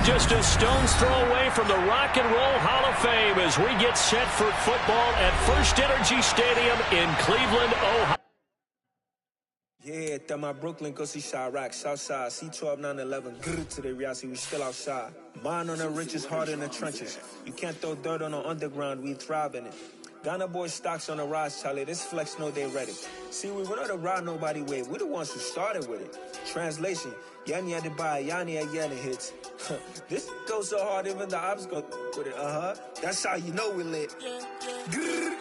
just a stone's throw away from the Rock and Roll Hall of Fame as we get set for football at First Energy Stadium in Cleveland, Ohio. Yeah, that my Brooklyn, go see Chirac, Southside, C12, 911, grrr to the reality, we still outside. Mine on the riches, hard in the trenches. You can't throw dirt on the underground, we thrive in it. Ghana boys stocks on the rise, Charlie, this flex know they ready. See, we were not a ride nobody way, we the ones who started with it. Translation, Yanni had to buy, Yanni had Yanni hits. This goes so hard, even the ops go with it, That's how you know we lit. Grrr.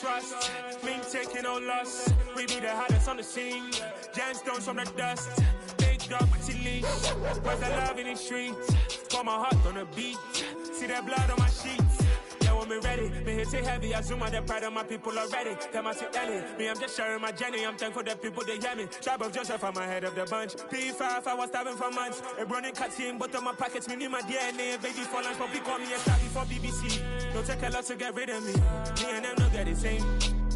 Trust, me taking no loss. We be the hottest on the scene. Gemstones from the dust. Big dog with your leash. Where's the love in the streets? Got my heart on the beat. See that blood on my sheets. Yeah, when we ready, me hit it heavy. I zoom out the pride of my people already. Tell my sit Ellie. Me, I'm just sharing my journey. I'm thankful that people they hear me. Tribe of Joseph, I'm ahead of the bunch. P5, I was starving for months. A running cutscene, but on my pockets, me need my DNA. Baby for lunch, but we call me a star before BBC. Don't take a lot to get rid of me. Me and them don't get the same.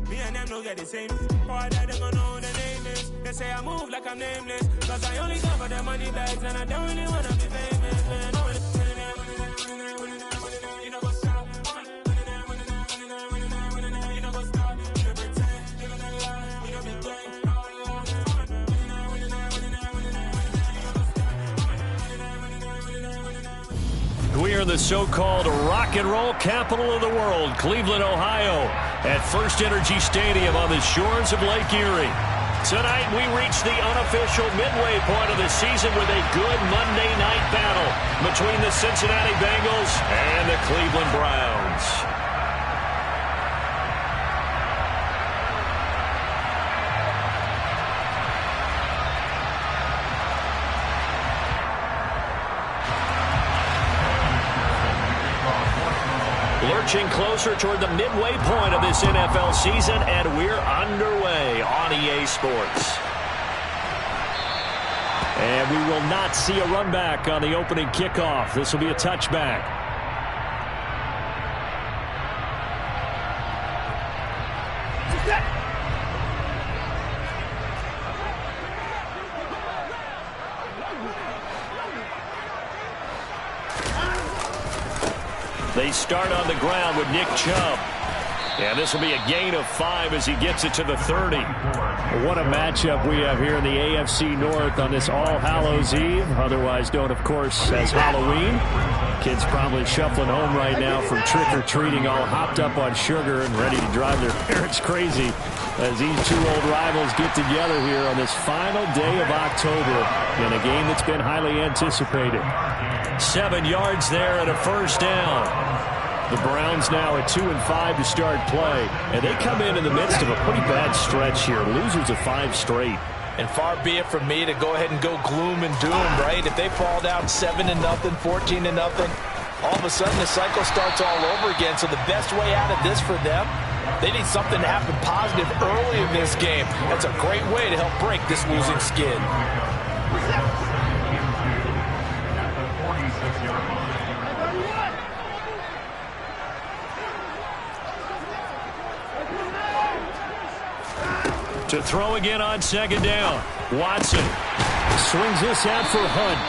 Me and them don't get the same. Boy, that they gonna know who the name is. They say I move like I'm nameless. Cause I only come for the money bags and I don't really wanna be famous, man. We are the so-called rock and roll capital of the world, Cleveland, Ohio, at First Energy Stadium on the shores of Lake Erie. Tonight, we reach the unofficial midway point of the season with a good Monday night battle between the Cincinnati Bengals and the Cleveland Browns. Lurching closer toward the midway point of this NFL season, and we're underway on EA Sports. And we will not see a run back on the opening kickoff. This will be a touchback. They start on the ground with Nick Chubb. And this will be a gain of 5 as he gets it to the 30. What a matchup we have here in the AFC North on this All Hallows Eve, otherwise known, of course, as Halloween. Kids probably shuffling home right now from trick-or-treating, all hopped up on sugar and ready to drive their parents crazy as these two old rivals get together here on this final day of October in a game that's been highly anticipated. 7 yards there and a first down. The Browns now at 2-5 to start play, and they come in the midst of a pretty bad stretch here. Losers of 5 straight. And far be it from me to go ahead and go gloom and doom, right? If they fall down 7-0, 14-0, all of a sudden the cycle starts all over again. So the best way out of this for them, they need something to happen positive early in this game. That's a great way to help break this losing skid. To throw again on second down. Watson swings this out for Hunt.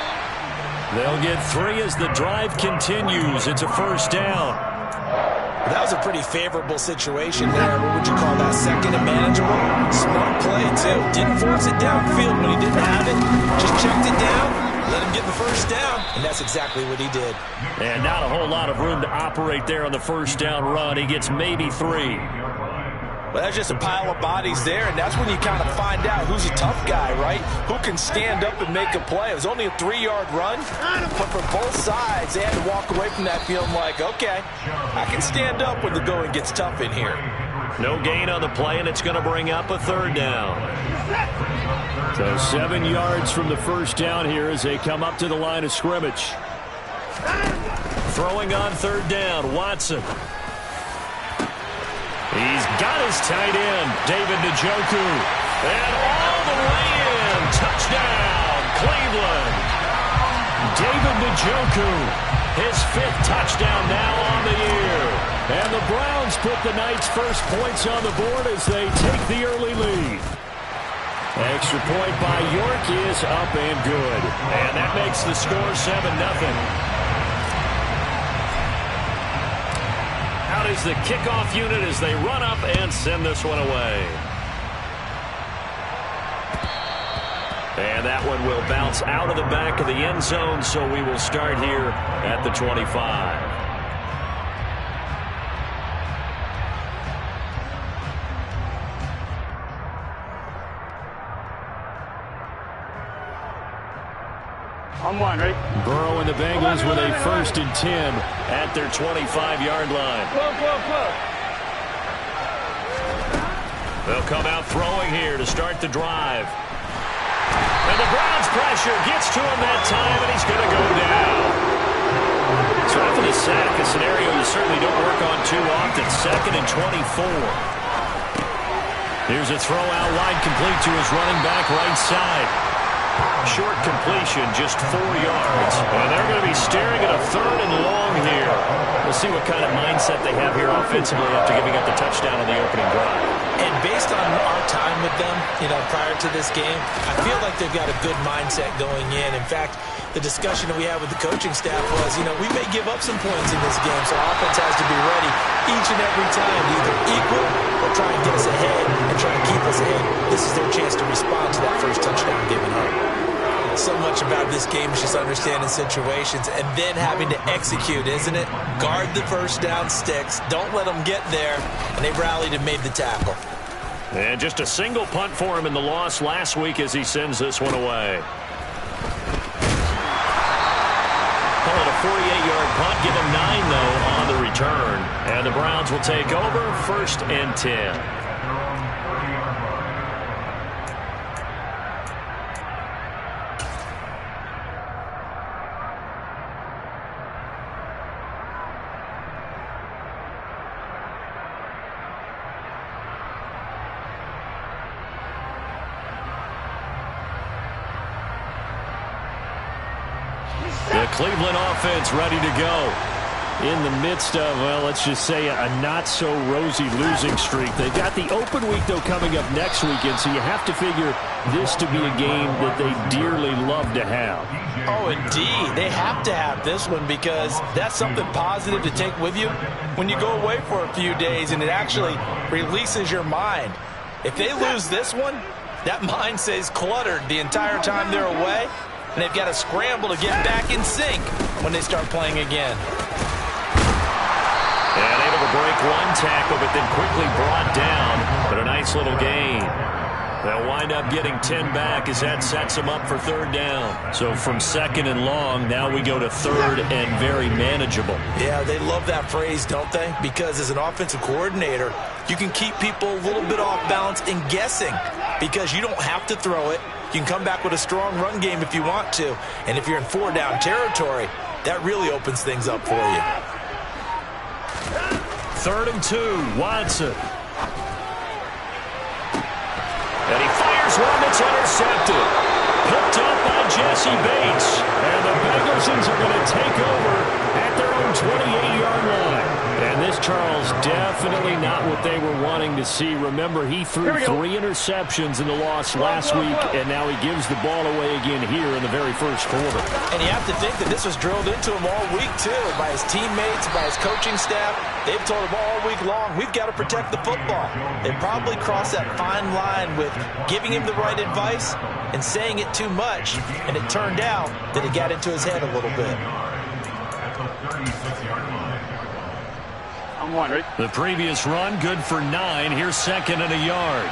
They'll get 3 as the drive continues. It's a first down. That was a pretty favorable situation there. What would you call that? Second and manageable? Smart play, too. Didn't force it downfield when he didn't have it. Just checked it down, let him get the first down, and that's exactly what he did. And not a whole lot of room to operate there on the first down run. He gets maybe 3. Well, that's just a pile of bodies there, and that's when you kind of find out who's a tough guy, right? Who can stand up and make a play. It was only a 3-yard run, but for both sides, they had to walk away from that feeling like, okay, I can stand up when the going gets tough in here. No gain on the play, and it's going to bring up a third down. So 7 yards from the first down here as they come up to the line of scrimmage. Throwing on third down, Watson. He's got his tight end, David Njoku. And all the way in. Touchdown, Cleveland. David Njoku, his 5th touchdown now on the year. And the Browns put the night's first points on the board as they take the early lead. Extra point by York is up and good. And that makes the score 7-0. Out is the kickoff unit as they run up and send this one away. And that one will bounce out of the back of the end zone, so we will start here at the 25. On one, ready? Burrow and the Bengals with a 1st and 10 at their 25-yard line. They'll come out throwing here to start the drive. And the Browns pressure gets to him that time, and he's going to go down. So after the sack, a scenario you certainly don't work on too often. 2nd and 24. Here's a throw out wide, complete to his running back right side. Short completion, just 4 yards. And they're going to be staring at a 3rd and long here. We'll see what kind of mindset they have here offensively after giving up the touchdown on the opening drive. And based on our time with them, prior to this game, I feel like they've got a good mindset going in. In fact, the discussion that we had with the coaching staff was, we may give up some points in this game, so offense has to be ready each and every time to either equal or try and get us ahead and try and keep us ahead. This is their chance to respond to that first touchdown given up. So much about this game is just understanding situations and then having to execute, isn't it? Guard the first down sticks. Don't let them get there. And they rallied and made the tackle. And just a single punt for him in the loss last week as he sends this one away. Call it a 48-yard punt. Give him 9, though, on the return. And the Browns will take over 1st and 10. The Cleveland offense ready to go. In the midst of, well, let's just say a not-so-rosy losing streak. They've got the open week, though, coming up next weekend, so you have to figure this to be a game that they dearly love to have. Oh, indeed. They have to have this one because that's something positive to take with you when you go away for a few days, and it actually releases your mind. If they lose this one, that mind stays cluttered the entire time they're away, and they've got to scramble to get back in sync when they start playing again. And able to break one tackle, but then quickly brought down. But a nice little gain. They'll wind up getting 10 back as that sets them up for 3rd down. So from 2nd and long, now we go to 3rd and very manageable. Yeah, they love that phrase, don't they? Because as an offensive coordinator, you can keep people a little bit off balance and guessing because you don't have to throw it. You can come back with a strong run game if you want to. And if you're in 4-down territory, that really opens things up for you. 3rd and 2, Watson. And he fires one that's intercepted. Picked up by Jesse Bates. And the Bengals are going to take over at their own 28-yard line. And this, Charles, definitely not what they were wanting to see. Remember, he threw 3 interceptions in the loss last week, and now he gives the ball away again here in the very first quarter. And you have to think that this was drilled into him all week, too, by his teammates, by his coaching staff. They've told him all week long, we've got to protect the football. They probably crossed that fine line with giving him the right advice and saying it too much, and it turned out that it got into his head a little bit. The previous run, good for 9. Here's 2nd and a yard.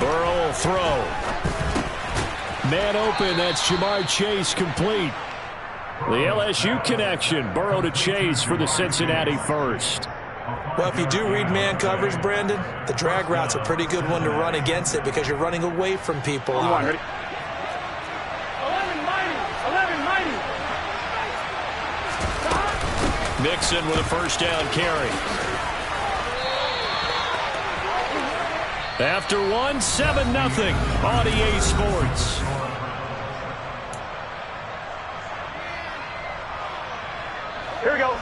Burrow will throw. Man open, that's Jamar Chase complete. The LSU connection, Burrow to Chase for the Cincinnati first. Well, if you do read man coverage, Brandon, the drag route's a pretty good one to run against it because you're running away from people. I'm one, ready? 11 mighty. Mixon with a first down carry. After 7-0 on EA Sports. Here we go.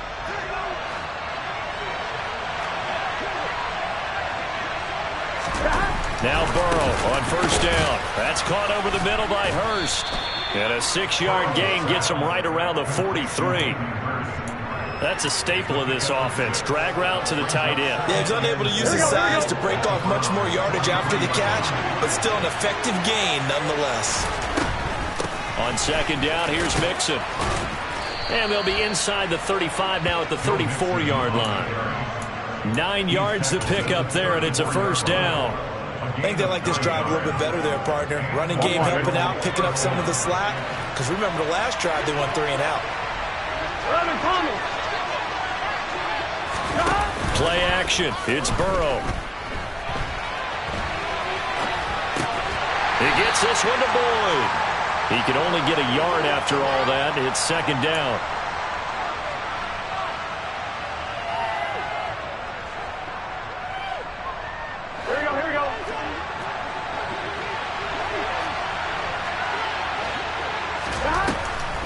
Now Burrow on first down. That's caught over the middle by Hurst. And a 6-yard gain gets him right around the 43. That's a staple of this offense. Drag route to the tight end. Yeah, he's unable to use his size to break off much more yardage after the catch, but still an effective gain nonetheless. On second down, here's Mixon. And they'll be inside the 35 now at the 34-yard line. 9 yards to pick up there, and it's a first down. I think they like this drive a little bit better there, partner. Running game helping out, picking up some of the slack. Because remember the last drive, they went 3 and out. Play action. It's Burrow. He gets this one to Boyd. He can only get a yard after all that. It's second down. Here we go.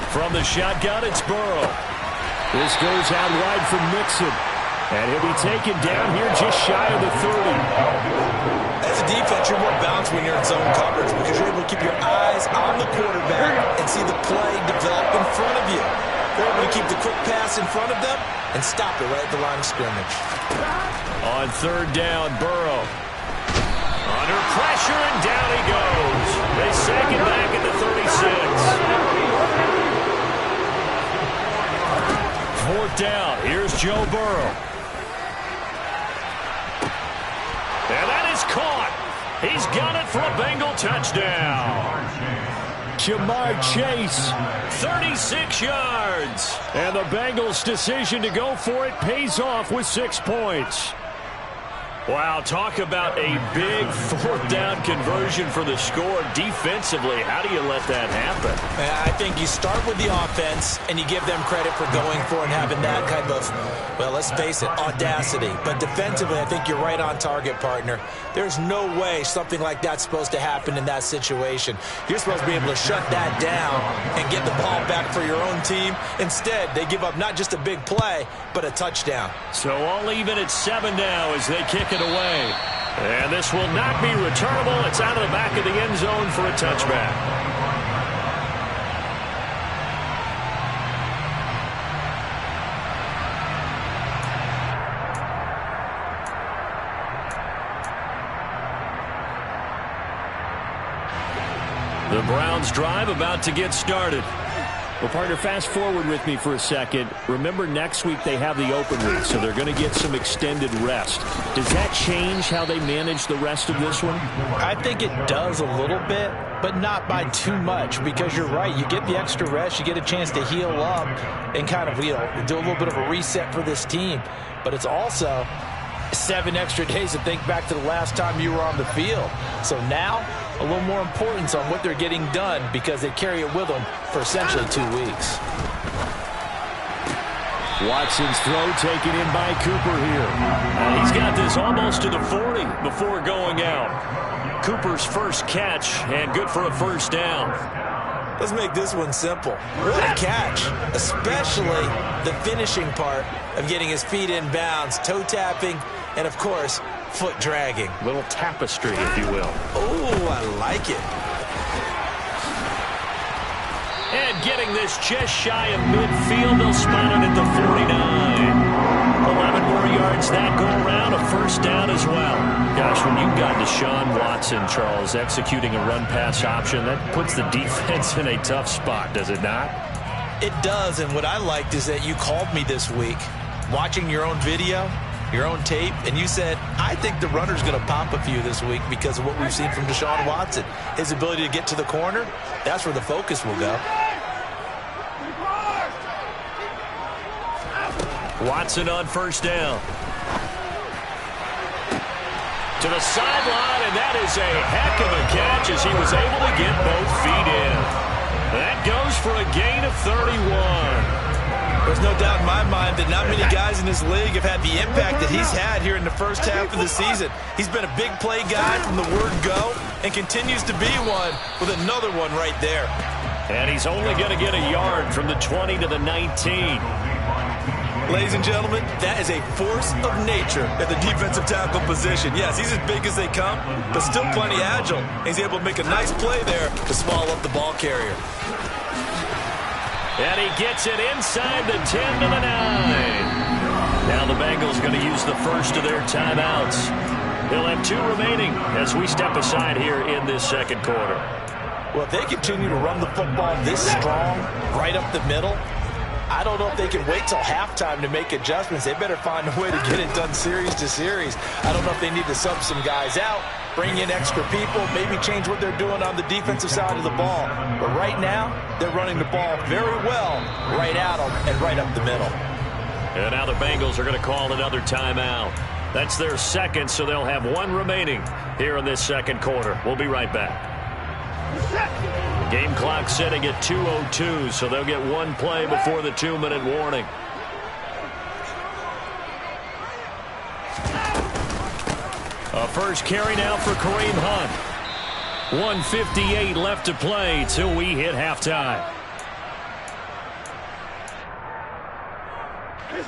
From the shotgun, it's Burrow. This goes out wide for Mixon. And he'll be taken down here just shy of the 30. As a defense, you're more balanced when you're in zone coverage because you're able to keep your eyes on the quarterback and see the play develop in front of you. They're able to keep the quick pass in front of them and stop it right at the line of scrimmage. On third down, Burrow. Under pressure, and down he goes. They sack him back at the 36. Fourth down. Here's Joe Burrow. And that is caught. He's got it for a Bengal touchdown. Jamar Chase, 36 yards. And the Bengals' decision to go for it pays off with 6 points. Wow, talk about a big fourth down conversion for the score. Defensively, how do you let that happen? I think you start with the offense and you give them credit for going for and having that kind of, well, let's face it, audacity. But defensively, I think you're right on target, partner. There's no way something like that's supposed to happen in that situation. You're supposed to be able to shut that down and get the ball back for your own team. Instead, they give up not just a big play, but a touchdown. So all even at 7 now as they kick it away. And this will not be returnable. It's out of the back of the end zone for a touchback. The Browns drive about to get started. Well, partner, fast forward with me for a second. Remember, next week they have the open week, so they're going to get some extended rest. Does that change how they manage the rest of this one? I think it does a little bit, but not by too much, because you're right. You get the extra rest. You get a chance to heal up and kind of, do a little bit of a reset for this team. But it's also 7 extra days to think back to the last time you were on the field. So now, a little more importance on what they're getting done because they carry it with them for essentially 2 weeks. Watson's throw taken in by Cooper here. And he's got this almost to the 40 before going out. Cooper's first catch, and good for a first down. Let's make this one simple. What a catch, especially the finishing part of getting his feet in bounds, toe tapping, and, of course, foot dragging. Little tapestry, if you will. Oh, I like it. And getting this just shy of midfield, they'll spot it at the 49. 11 more yards that go around, a first down as well. Gosh, when you've got Deshaun Watson, Charles, executing a run-pass option, that puts the defense in a tough spot, does it not? It does, and what I liked is that you called me this week, watching your own video, your own tape, and you said, I think the runner's going to pop a few this week because of what we've seen from Deshaun Watson. His ability to get to the corner, that's where the focus will go. Watson on first down. To the sideline, and that is a heck of a catch as he was able to get both feet in. That goes for a gain of 31. There's no doubt in my mind that not many guys in this league have had the impact that he's had here in the first half of the season. He's been a big play guy from the word go and continues to be one with another one right there. And he's only going to get a yard from the 20 to the 19. Ladies and gentlemen, that is a force of nature at the defensive tackle position. Yes, he's as big as they come, but still plenty agile. He's able to make a nice play there to swallow up the ball carrier. And he gets it inside the 10 to the 9. Now the Bengals going to use the first of their timeouts. They'll have 2 remaining as we step aside here in this second quarter. Well, if they continue to run the football this strong, right up the middle, I don't know if they can wait till halftime to make adjustments. They better find a way to get it done series to series. I don't know if they need to sub some guys out, bring in extra people, maybe change what they're doing on the defensive side of the ball. But right now, they're running the ball very well right at them and right up the middle. And now the Bengals are going to call another timeout. That's their second, so they'll have 1 remaining here in this second quarter. We'll be right back. Game clock setting at 2:02, so they'll get 1 play before the 2-minute warning. A first carry now for Kareem Hunt. 1:58 left to play till we hit halftime.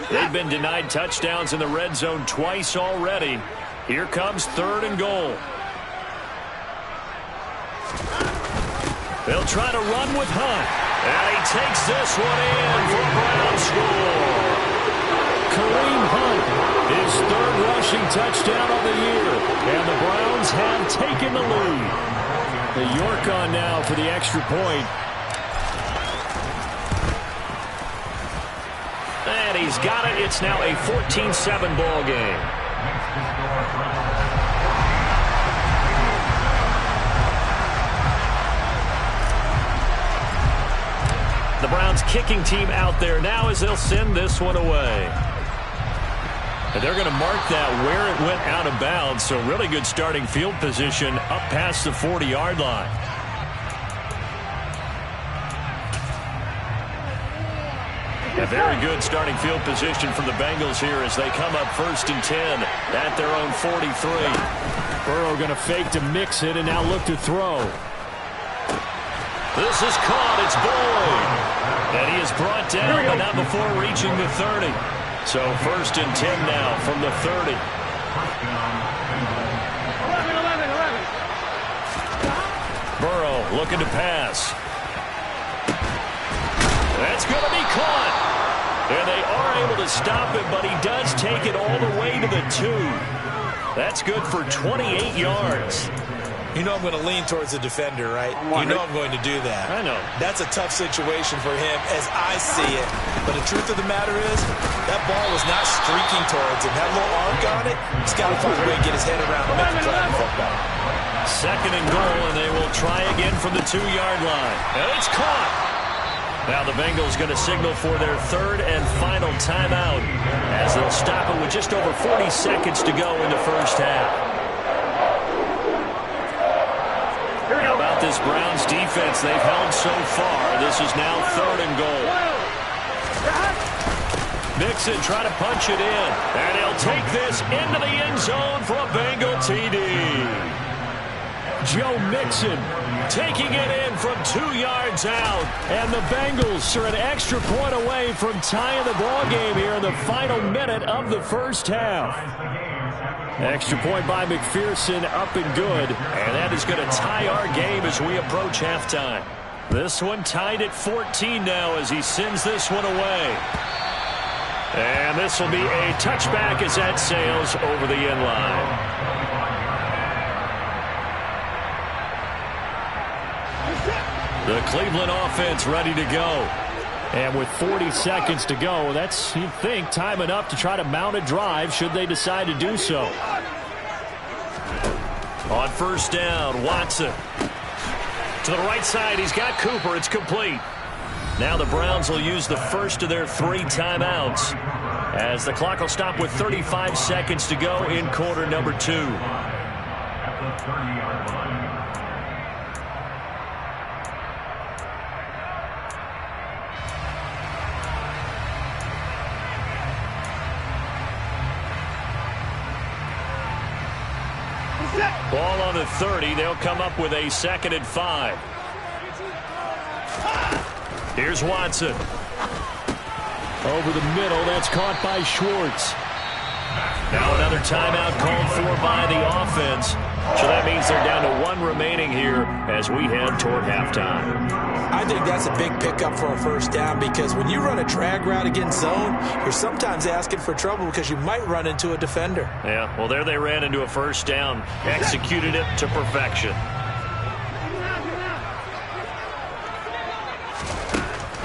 They've been denied touchdowns in the red zone twice already. Here comes 3rd and goal. They'll try to run with Hunt. And he takes this one in for a Brown score. Kareem Hunt, his 3rd rushing touchdown of the year. And the Browns have taken the lead. The York on now for the extra point. And he's got it. It's now a 14-7 ball game. The Browns kicking team out there now as they'll send this one away. And they're going to mark that where it went out of bounds, so really good starting field position up past the 40-yard line. A very good starting field position for the Bengals here as they come up 1st and 10 at their own 43. Burrow going to fake to mix it and now look to throw. This is caught. It's Boyd. And he is brought down, but not before reaching the 30. So 1st and 10 now from the 30. 11. Burrow looking to pass. That's going to be caught. And they are able to stop it, but he does take it all the way to the 2. That's good for 28 yards. You know I'm going to lean towards the defender, right? You know I'm going to do that. I know. That's a tough situation for him as I see it. But the truth of the matter is, that ball was not streaking towards him. That little arc on it, he's got to find a way to get his head around and make the play on the football. 2nd and goal, and they will try again from the 2-yard line. And it's caught. Now the Bengals going to signal for their 3rd and final timeout as they'll stop it with just over 40 seconds to go in the first half. How about this Browns defense they've held so far? This is now 3rd and goal. Mixon trying to punch it in. And he'll take this into the end zone for a Bengal TD. Joe Mixon taking it in from 2 yards out. And the Bengals are an extra point away from tying the ball game here in the final minute of the first half. Extra point by McPherson, up and good. And that is going to tie our game as we approach halftime. This one tied at 14 now as he sends this one away. And this will be a touchback as that sails over the end line. The Cleveland offense ready to go. And with 40 seconds to go, that's, you'd think, time enough to try to mount a drive should they decide to do so. On 1st down, Watson. To the right side, he's got Cooper. It's complete. Now the Browns will use the first of their 3 timeouts as the clock will stop with 35 seconds to go in quarter number 2. Ball on the 30. They'll come up with a 2nd and 5. Here's Watson. Over the middle. That's caught by Schwartz. Now another timeout called for by the offense. So that means they're down to 1 remaining here as we head toward halftime. I think that's a big pickup for a first down because when you run a drag route against zone, you're sometimes asking for trouble because you might run into a defender. Yeah, well, there they ran into a first down, executed it to perfection.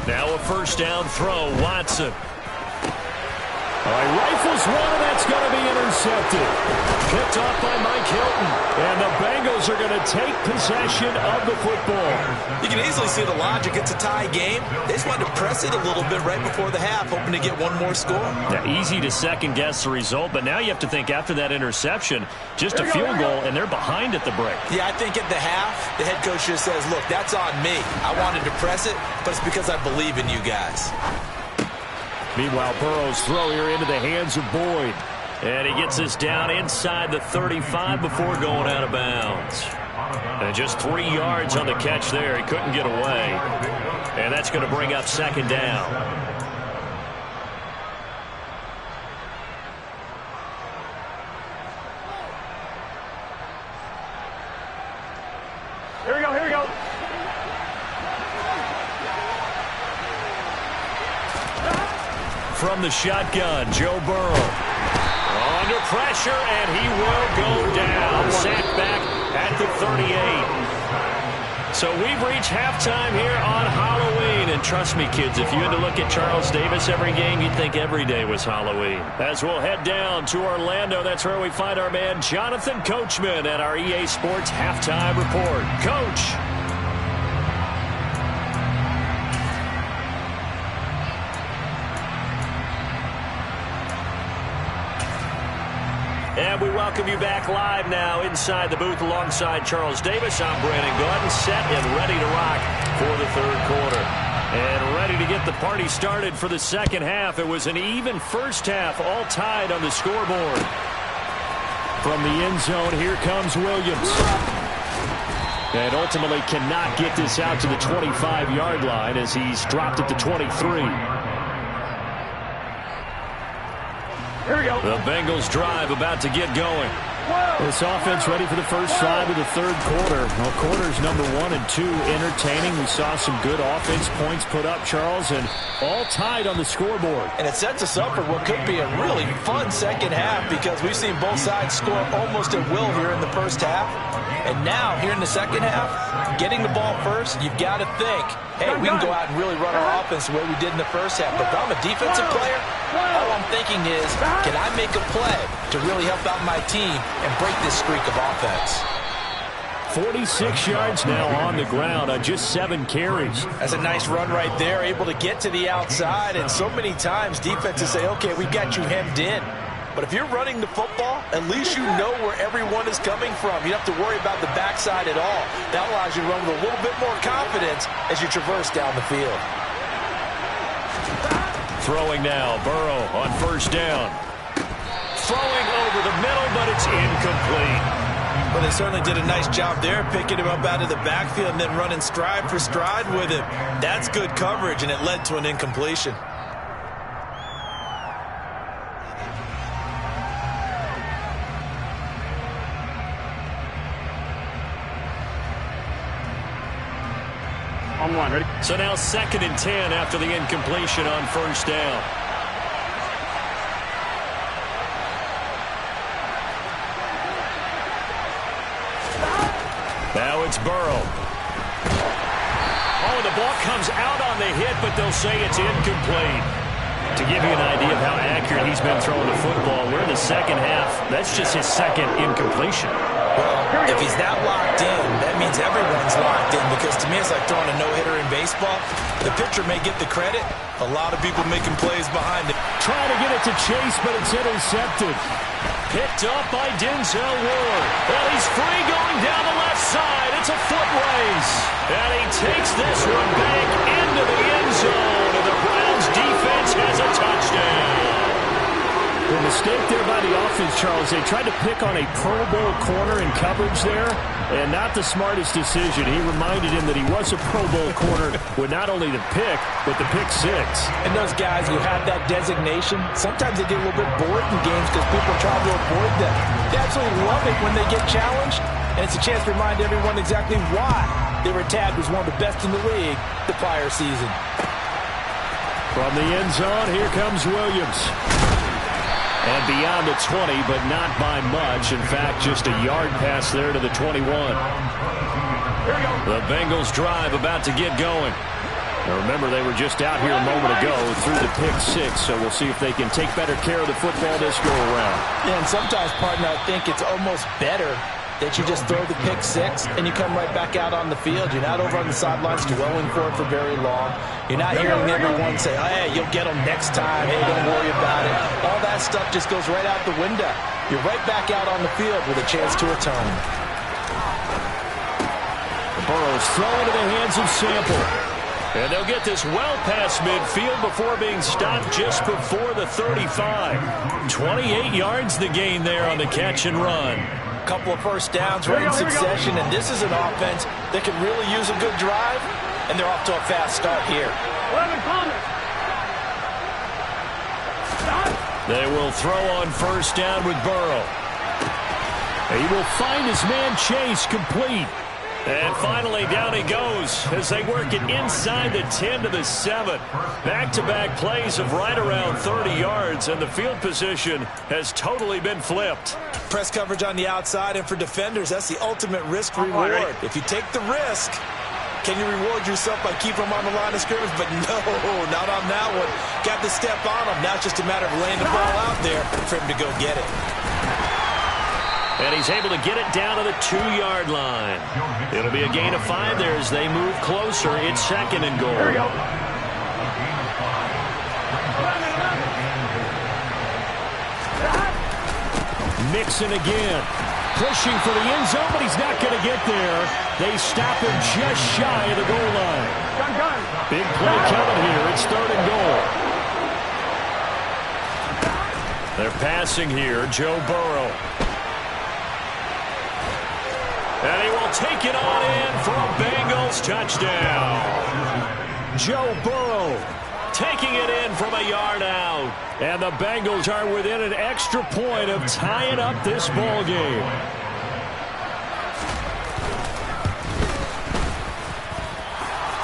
Now a first down throw, Watson. All right, rifles one, and that's going to be intercepted. Picked off by Mike Hilton. And the Bengals are going to take possession of the football. You can easily see the logic. It's a tie game. They just wanted to press it a little bit right before the half, hoping to get one more score. Yeah, easy to second-guess the result, but now you have to think after that interception, just a field goal, and they're behind at the break. Yeah, I think at the half, the head coach just says, look, that's on me. I wanted to press it, but it's because I believe in you guys. Meanwhile, Burrow's throw here into the hands of Boyd. And he gets this down inside the 35 before going out of bounds. And just 3 yards on the catch there. He couldn't get away. And that's going to bring up 2nd down. Here we go, here we go. From the shotgun, Joe Burrow. Under pressure, and he will go down. Sacked back at the 38. So we've reached halftime here on Halloween. And trust me, kids, if you had to look at Charles Davis every game, you'd think every day was Halloween. As we'll head down to Orlando, that's where we find our man Jonathan Coachman at our EA Sports Halftime Report. Coach. And we welcome you back live now inside the booth alongside Charles Davis. I'm Brandon Gordon, set and ready to rock for the 3rd quarter. And ready to get the party started for the 2nd half. It was an even first half, all tied on the scoreboard. From the end zone, here comes Williams. And ultimately cannot get this out to the 25-yard line as he's dropped at the 23. Here we go. The Bengals drive about to get going. This offense ready for the first drive of the 3rd quarter. Well, quarters number 1 and 2 entertaining. We saw some good offense points put up, Charles, and all tied on the scoreboard. And it sets us up for what could be a really fun 2nd half because we've seen both sides score almost at will here in the first half. And now, here in the 2nd half, getting the ball first, you've got to think, hey, we can go out and really run our offense the way we did in the first half. But if I'm a defensive player, all I'm thinking is, can I make a play to really help out my team and break this streak of offense? 46 yards now on the ground on just 7 carries. That's a nice run right there, able to get to the outside. And so many times defenses say, okay, we've got you hemmed in. But if you're running the football, at least you know where everyone is coming from. You don't have to worry about the backside at all. That allows you to run with a little bit more confidence as you traverse down the field. Throwing now, Burrow on first down. Throwing over the middle, but it's incomplete. Well, they certainly did a nice job there, picking him up out of the backfield and then running stride for stride with him. That's good coverage, and it led to an incompletion. On 1, ready? So now 2nd and 10 after the incompletion on first down. Now it's Burrow. Oh, the ball comes out on the hit, but they'll say it's incomplete. To give you an idea of how accurate he's been throwing the football, we're in the 2nd half. That's just his 2nd incompletion. Well, if he's that locked in, that means everyone's locked in because to me it's like throwing a no-hitter in baseball. The pitcher may get the credit. A lot of people making plays behind it. Trying to get it to Chase, but it's intercepted. Picked up by Denzel Ward. And he's free going down the left side. It's a foot race. And he takes this one back into the end zone. And the Browns defense has a touchdown. The mistake there by the offense, Charles, they tried to pick on a Pro Bowl corner in coverage there, and not the smartest decision. He reminded him that he was a Pro Bowl corner with not only the pick, but the pick six. And those guys who have that designation, sometimes they get a little bit bored in games because people try to avoid them. They absolutely love it when they get challenged, and it's a chance to remind everyone exactly why they were tagged as one of the best in the league the prior season. From the end zone, here comes Williams. And beyond the 20, but not by much. In fact, just a yard pass there to the 21. The Bengals drive about to get going. Now remember, they were just out here a moment ago through the pick six, so we'll see if they can take better care of the football this go-around. Yeah, and sometimes, partner, I think it's almost better that you just throw the pick six and you come right back out on the field. You're not over on the sidelines dwelling for it for very long. You're not hearing everyone say, oh, hey, you'll get them next time. Hey, don't worry about it. All that stuff just goes right out the window. You're right back out on the field with a chance to atone. Burrow's thrown into the hands of Sample. And they'll get this well past midfield before being stopped just before the 35. 28 yards the gain there on the catch and run. Couple of first downs right in succession, and this is an offense that can really use a good drive, and they're off to a fast start here. They will throw on first down with Burrow. He will find his man Chase complete. And finally, down he goes as they work it inside the 10 to the 7. Back-to-back plays of right around 30 yards, and the field position has totally been flipped. Press coverage on the outside, and for defenders, that's the ultimate risk-reward. If you take the risk, can you reward yourself by keeping them on the line of scrimmage? But no, not on that one. Got to step on them. Now it's just a matter of laying the ball out there for him to go get it. And he's able to get it down to the 2-yard line. It'll be a gain of 5 there as they move closer. It's second and goal. Here we go. Mixon again. Pushing for the end zone, but he's not going to get there. They stop him just shy of the goal line. Big play coming here. It's third and goal. They're passing here. Joe Burrow. And he will take it on in for a Bengals touchdown. Joe Burrow taking it in from a yard out. And the Bengals are within an extra point of tying up this ball game.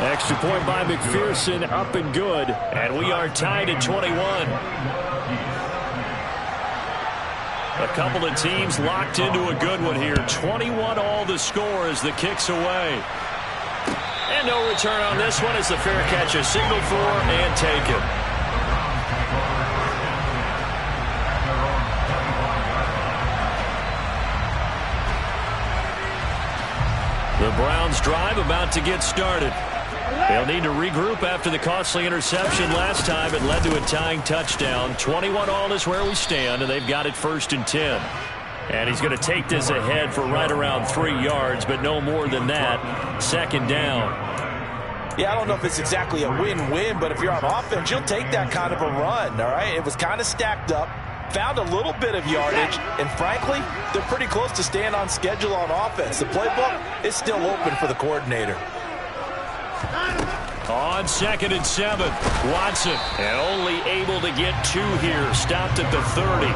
Extra point by McPherson, up and good. And we are tied at 21. A couple of teams locked into a good one here. 21 all the score as the kick's away. And no return on this one as the fair catch is signaled for and taken. The Browns drive about to get started. They'll need to regroup after the costly interception last time. It led to a tying touchdown. 21 all is where we stand, and they've got it first and 10. And he's going to take this ahead for right around 3 yards, but no more than that. Second down. Yeah, I don't know if it's exactly a win-win, but if you're on offense, you'll take that kind of a run, all right? It was kind of stacked up, found a little bit of yardage, and frankly, they're pretty close to staying on schedule on offense. The playbook is still open for the coordinator. On second and 7, Watson, and only able to get 2 here. Stopped at the 30.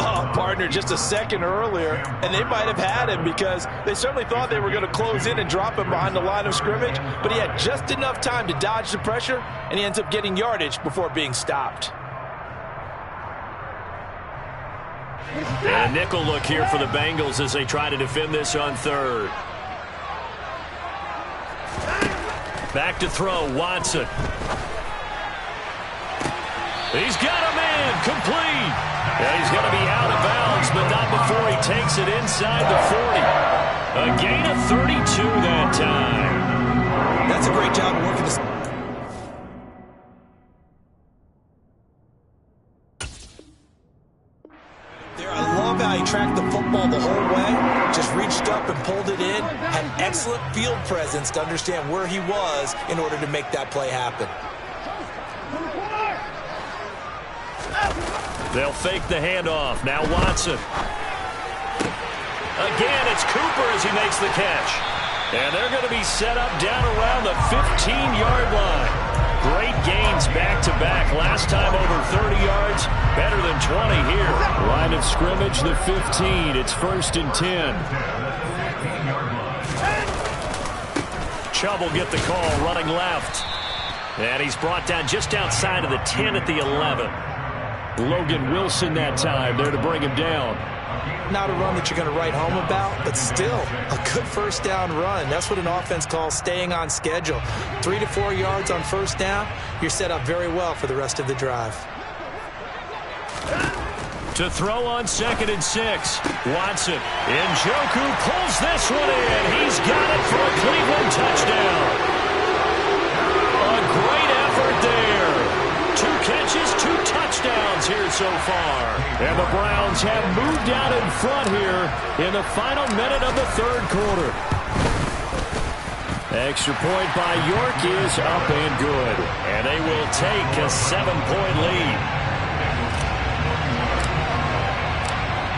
Oh, partner, just a second earlier, and they might have had him because they certainly thought they were going to close in and drop him behind the line of scrimmage, but he had just enough time to dodge the pressure, and he ends up getting yardage before being stopped. And a nickel look here for the Bengals as they try to defend this on third. Back to throw, Watson. He's got a man, complete. And he's going to be out of bounds, but not before he takes it inside the 40. A gain of 32 that time. That's a great job of working this. There, I how he tracked the football the whole way. Just reached up and pulled it in. Had excellent field presence to understand where he was in order to make that play happen. They'll fake the handoff. Now Watson. Again, it's Cooper as he makes the catch. And they're going to be set up down around the 15-yard line. Great gains back-to-back. Last time over 30 yards, better than 20 here. Line of scrimmage, the 15. It's 1st and 10. Chubb will get the call, running left. And he's brought down just outside of the 10 at the 11. Logan Wilson that time there to bring him down. Not a run that you're going to write home about, but still a good first down run. That's what an offense calls staying on schedule. 3 to 4 yards on first down, you're set up very well for the rest of the drive. To throw on 2nd and 6. Watson. Njoku pulls this one in. He's got it for a Cleveland touchdown. A great effort there. 2 catches, 2 touchdowns here so far. And the Browns have moved out in front here in the final minute of the 3rd quarter. Extra point by York is up and good. And they will take a 7-point lead.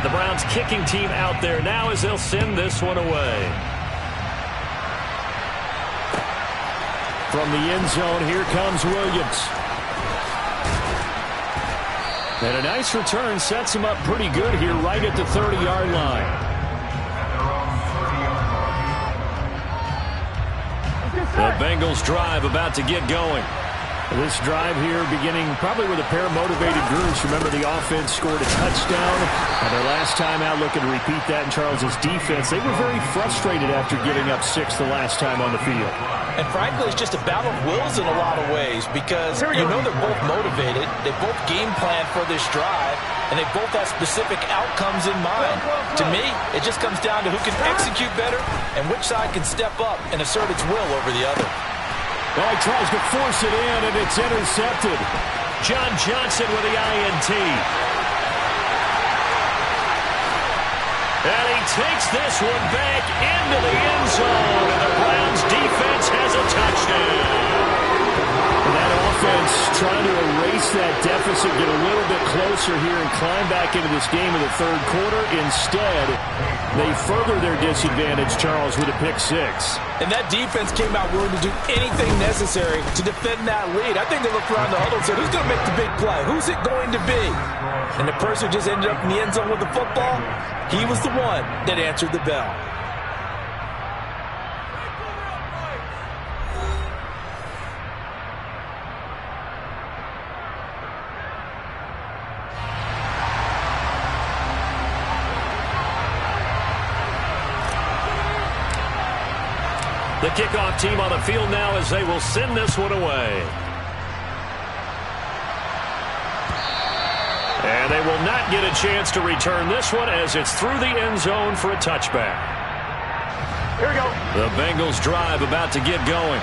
The Browns kicking team out there now as they'll send this one away. From the end zone, here comes Williams. And a nice return sets him up pretty good here right at the 30-yard line. The Bengals drive about to get going. This drive here beginning probably with a pair of motivated groups. Remember, the offense scored a touchdown. And their last time out looking to repeat that in Charles's defense. They were very frustrated after giving up 6 the last time on the field. And frankly, it's just a battle of wills in a lot of ways because you know they're both motivated. They both game plan for this drive. And they both have specific outcomes in mind. To me, it just comes down to who can execute better and which side can step up and assert its will over the other. Well, he tries to force it in, and it's intercepted. John Johnson with the INT. And he takes this one back into the end zone, and the Browns defense has a touchdown. And that offense trying to erase that deficit, get a little bit closer here and climb back into this game in the 3rd quarter. Instead, they further their disadvantage, Charles, with a pick 6. And that defense came out willing to do anything necessary to defend that lead. I think they looked around the huddle and said, who's going to make the big play? Who's it going to be? And the person who just ended up in the end zone with the football, he was the one that answered the bell. The kickoff team on the field now as they will send this one away. And they will not get a chance to return this one as it's through the end zone for a touchback. Here we go. The Bengals drive about to get going.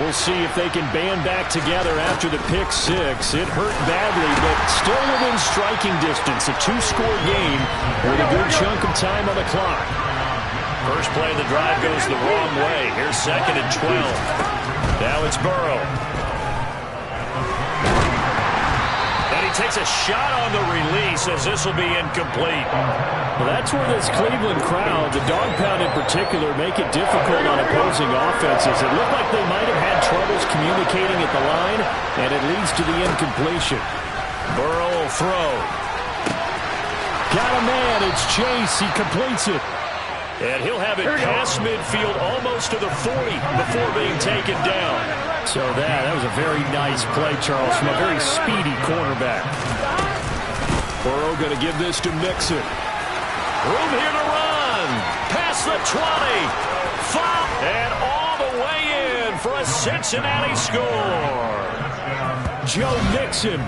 We'll see if they can band back together after the pick 6. It hurt badly, but still within striking distance. A 2-score game with a good chunk of time on the clock. First play of the drive goes the wrong way. Here's 2nd and 12. Now it's Burrow. And he takes a shot on the release as this will be incomplete. Well, that's where this Cleveland crowd, the dog pound in particular, make it difficult on opposing offenses. It looked like they might have had troubles communicating at the line, and it leads to the incompletion. Burrow will throw. Got a man. It's Chase. He completes it. And he'll have it past midfield almost to the 40 before being taken down. So that was a very nice play, Charles, from a very speedy cornerback. Burrow going to give this to Mixon. Room here to run. Past the 20. 5. And all the way in for a Cincinnati score. Joe Mixon.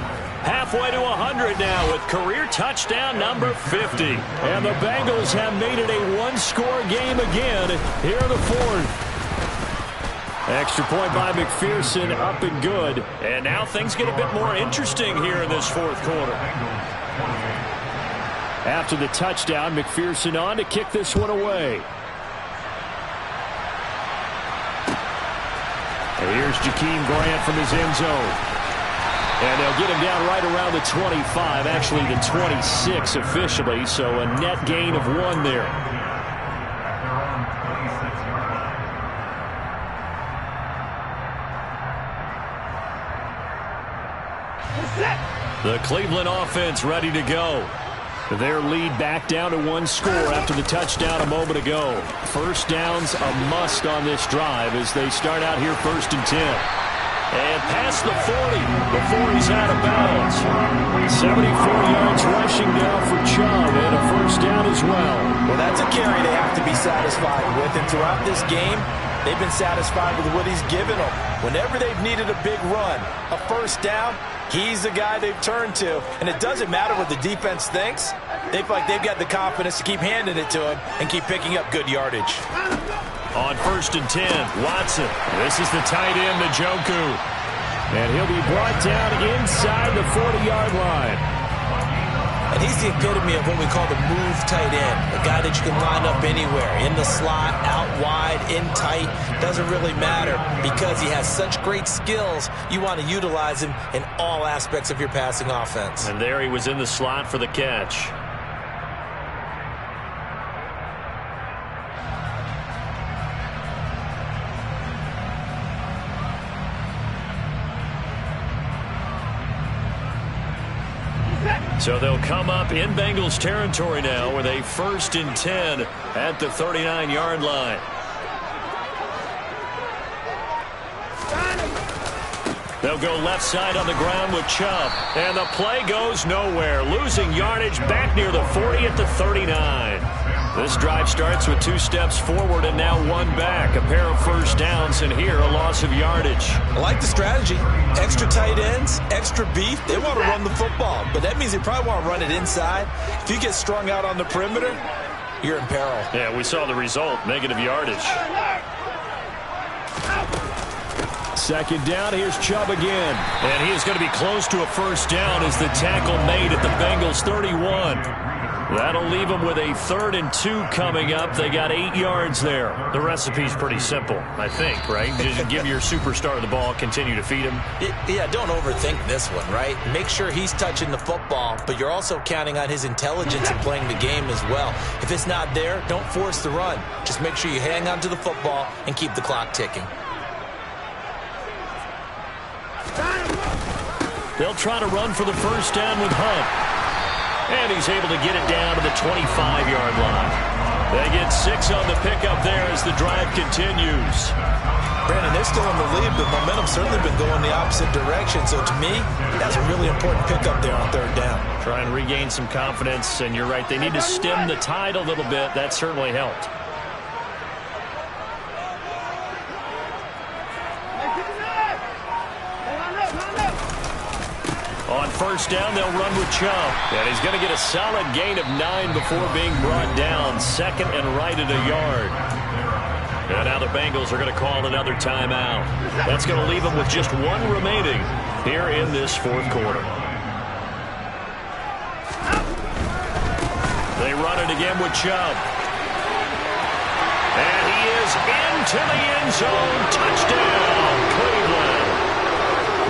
Halfway to 100 now with career touchdown number 50. And the Bengals have made it a 1-score game again here in the 4th. Extra point by McPherson, up and good. And now things get a bit more interesting here in this 4th quarter. After the touchdown, McPherson on to kick this one away. And here's Jakeem Grant from his end zone. And they'll get him down right around the 25, actually the 26 officially, so a net gain of 1 there. The Cleveland offense ready to go. Their lead back down to 1 score after the touchdown a moment ago. First down's a must on this drive as they start out here 1st and 10. And past the 40 before he's out of bounds. 74 yards rushing now for Chubb and a first down as well. Well, that's a carry they have to be satisfied with. And throughout this game, they've been satisfied with what he's given them. Whenever they've needed a big run, a first down, he's the guy they've turned to. And it doesn't matter what the defense thinks. They feel like they've got the confidence to keep handing it to him and keep picking up good yardage. On 1st and 10, Watson. This is the tight end, Njoku. And he'll be brought down inside the 40-yard line. And he's the epitome of what we call the move tight end. A guy that you can line up anywhere. In the slot, out wide, in tight. Doesn't really matter because he has such great skills. You want to utilize him in all aspects of your passing offense. And there he was in the slot for the catch. So they'll come up in Bengals territory now with a 1st and 10 at the 39-yard line. They'll go left side on the ground with Chubb. And the play goes nowhere. Losing yardage back near the 40 at the 39. This drive starts with 2 steps forward and now 1 back. A pair of first downs, and here a loss of yardage. I like the strategy. Extra tight ends, extra beef. They want to run the football, but that means they probably want to run it inside. If you get strung out on the perimeter, you're in peril. Yeah, we saw the result, negative yardage. 2nd down, here's Chubb again. And he is going to be close to a first down as the tackle made at the Bengals 31. That'll leave them with a 3rd and 2 coming up. They got 8 yards there. The recipe's pretty simple, I think, right? Just give your superstar the ball, continue to feed him. Yeah, don't overthink this one, right? Make sure he's touching the football, but you're also counting on his intelligence in playing the game as well. If it's not there, don't force the run. Just make sure you hang on to the football and keep the clock ticking. They'll try to run for the first down with Hunt. And he's able to get it down to the 25-yard line. They get 6 on the pickup there as the drive continues. Brandon, they're still in the lead, but momentum's certainly been going the opposite direction. So to me, that's a really important pickup there on 3rd down. Try and regain some confidence, and you're right. They need to stem the tide a little bit. That certainly helped. On first down, they'll run with Chubb. And he's going to get a solid gain of 9 before being brought down. 2nd and right at a yard. And now the Bengals are going to call another timeout. That's going to leave them with just 1 remaining here in this 4th quarter. They run it again with Chubb. And he is into the end zone. Touchdown, Cleveland.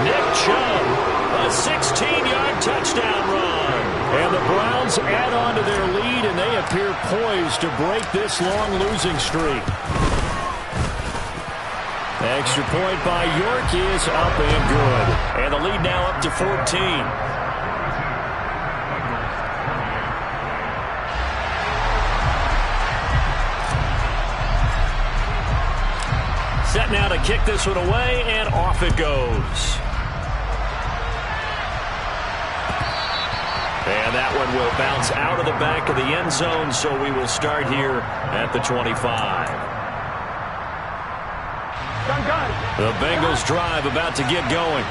Nick Chubb. A 16-yard touchdown run. And the Browns add on to their lead, and they appear poised to break this long losing streak. Extra point by York is up and good. And the lead now up to 14. Set now to kick this one away, and off it goes. And that one will bounce out of the back of the end zone, so we will start here at the 25. The Bengals drive about to get going.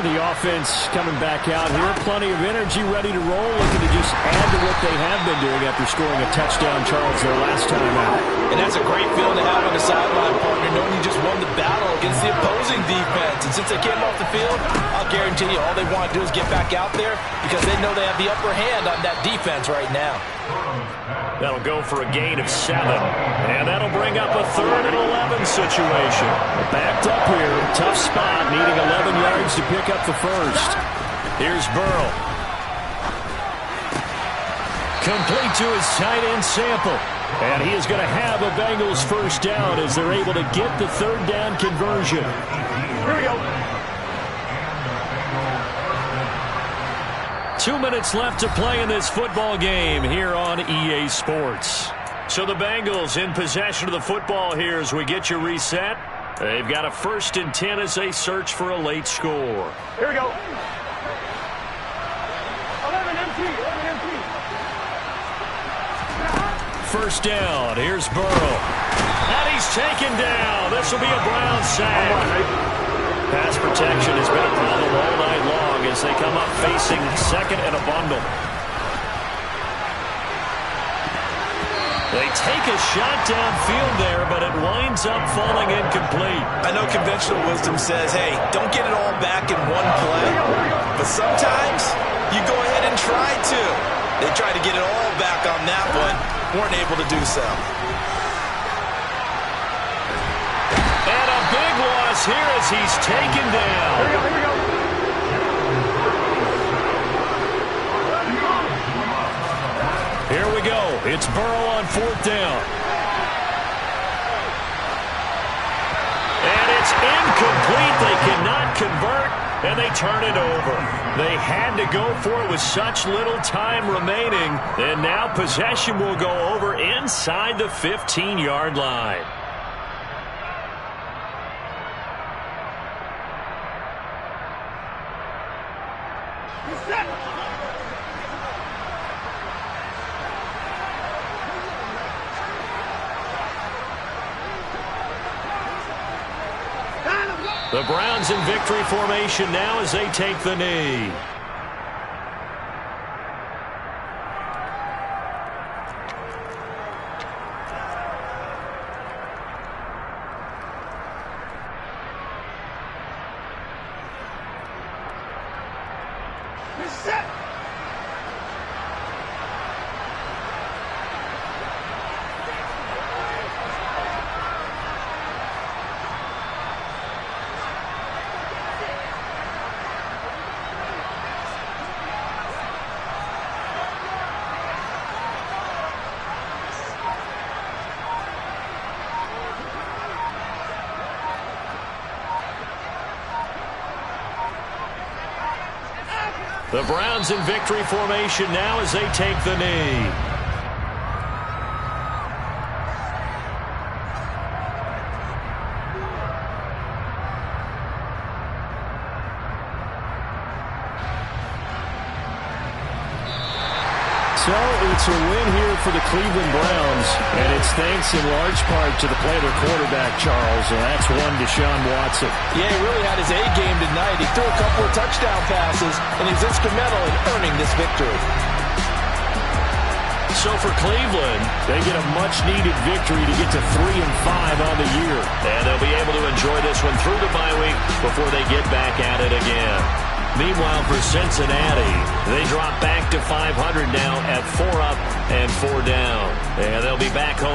The offense coming back out here. Plenty of energy, ready to roll. Looking to just add to what what they have been doing after scoring a touchdown, Charles, their last time out. And that's a great feeling to have on the sideline, partner, knowing you just won the battle against the opposing defense. And since they came off the field, I'll guarantee you all they want to do is get back out there because they know they have the upper hand on that defense right now. That'll go for a gain of 7. And that'll bring up a 3rd and 11 situation. Backed up here, tough spot, needing 11 yards to pick up the first. Here's Burrow. Complete to his tight end Sample. And he is going to have a Bengals first down as they're able to get the 3rd down conversion. Here we go. 2 minutes left to play in this football game here on EA Sports. So the Bengals in possession of the football here as we get you reset. They've got a 1st and 10 as they search for a late score. Here we go. 11 empty. First down. Here's Burrow. And he's taken down. This will be a Brown sack. Pass protection has been a problem all night long as they come up facing 2nd and a bundle. They take a shot downfield there, but it winds up falling incomplete. I know conventional wisdom says, hey, don't get it all back in one play. But sometimes you go ahead and try to. They tried to get it all back on that one. Weren't able to do so. And a big loss here as he's taken down. Here we go. Here we go. It's Burrow on 4th down. And it's incomplete. They cannot convert, and they turn it over. They had to go for it with such little time remaining, and now possession will go over inside the 15-yard line. The Browns in victory formation now as they take the knee. The Browns in victory formation now as they take the knee. So it's a win here for the Cleveland Browns, and it's thanks in large part to the play of their quarterback, Charles, and that's one Deshaun Watson. Yeah, he really had his A game tonight. He threw a couple of touchdown passes, and he's instrumental in earning this victory. So for Cleveland, they get a much-needed victory to get to 3-5 on the year. And they'll be able to enjoy this one through the bye week before they get back at it again. Meanwhile, for Cincinnati, they drop back to 500 now at 4 up and 4 down. And they'll be back home.